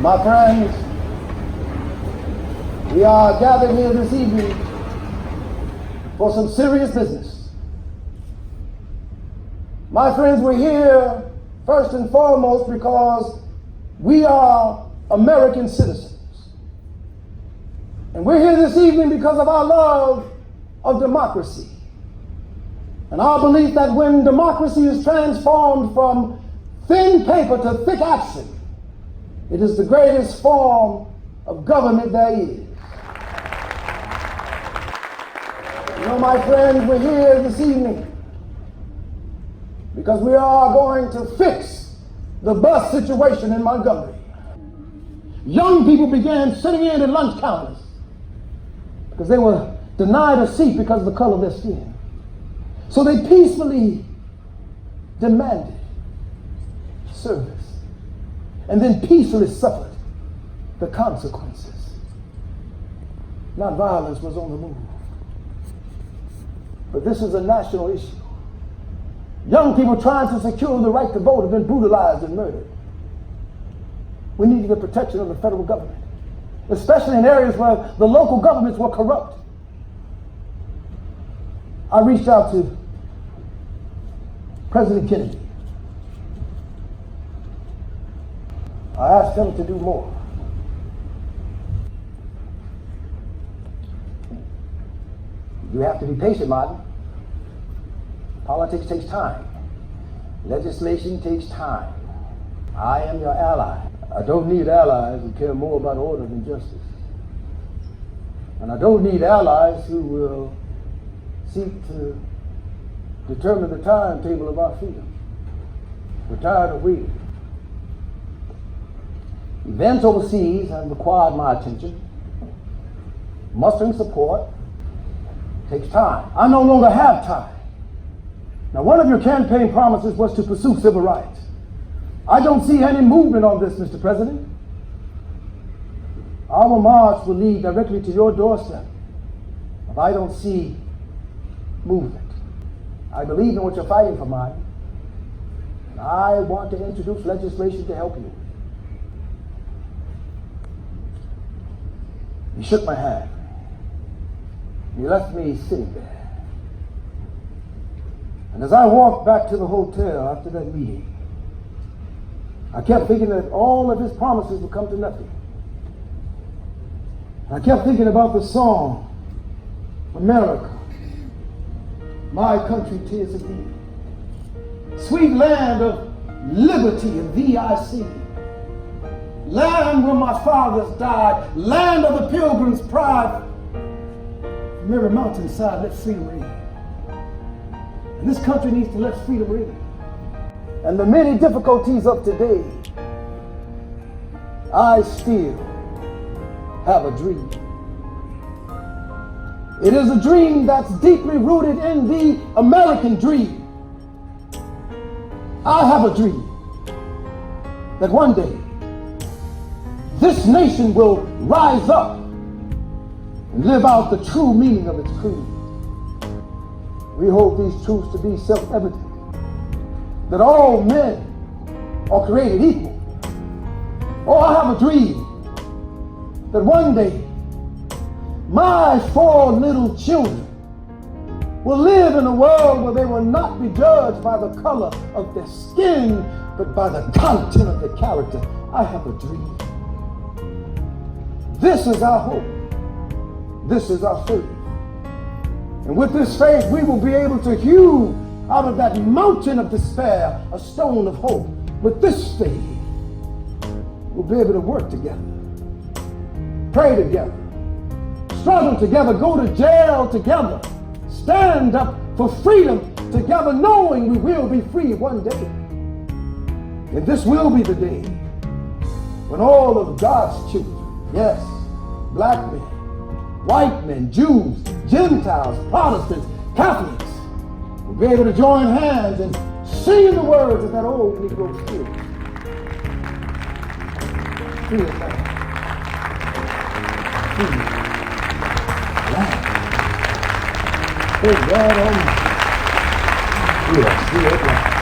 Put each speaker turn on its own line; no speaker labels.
My friends, we are gathered here this evening for some serious business. My friends, we're here first and foremost because we are American citizens. And we're here this evening because of our love of democracy and our belief that when democracy is transformed from thin paper to thick action, it is the greatest form of government there is. You know, my friends, we're here this evening because we are going to fix the bus situation in Montgomery. Young people began sitting in at lunch counters because they were denied a seat because of the color of their skin. So they peacefully demanded service and then peacefully suffered the consequences. Not violence was on the move, but this is a national issue. Young people trying to secure the right to vote have been brutalized and murdered. We need the protection of the federal government, especially in areas where the local governments were corrupt. I reached out to President Kennedy. I asked him to do more. You have to be patient, Martin. Politics takes time. Legislation takes time. I am your ally. I don't need allies who care more about order than justice. And I don't need allies who will seek to determine the timetable of our freedom. We're tired of waiting. Events overseas have required my attention. Mustering support takes time. I no longer have time. Now, one of your campaign promises was to pursue civil rights. I don't see any movement on this, Mr. President. Our march will lead directly to your doorstep if I don't see movement. I believe in what you're fighting for, Mike. And I want to introduce legislation to help you. He shook my hand. He left me sitting there. And as I walked back to the hotel after that meeting, I kept thinking that all of his promises would come to nothing. I kept thinking about the song, America, my country, 'tis of thee. Sweet land of liberty and thee I see. Land where my fathers died, land of the pilgrim's pride. From every mountainside, let freedom ring. And this country needs to let freedom ring. And the many difficulties of today, I still have a dream. It is a dream that's deeply rooted in the American dream. I have a dream that one day this nation will rise up and live out the true meaning of its creed. We hold these truths to be self-evident, that all men are created equal. Oh, I have a dream that one day my 4 little children will live in a world where they will not be judged by the color of their skin, but by the content of their character. I have a dream. This is our hope. This is our faith. And with this faith, we will be able to hew out of that mountain of despair a stone of hope. With this faith, we'll be able to work together, pray together, struggle together, go to jail together, stand up for freedom together, knowing we will be free one day. And this will be the day when all of God's children, yes, black men, white men, Jews, Gentiles, Protestants, Catholics, will be able to join hands and sing the words of that old Negro spirit. Free at last. Free at last. Thank God Almighty. Free at last.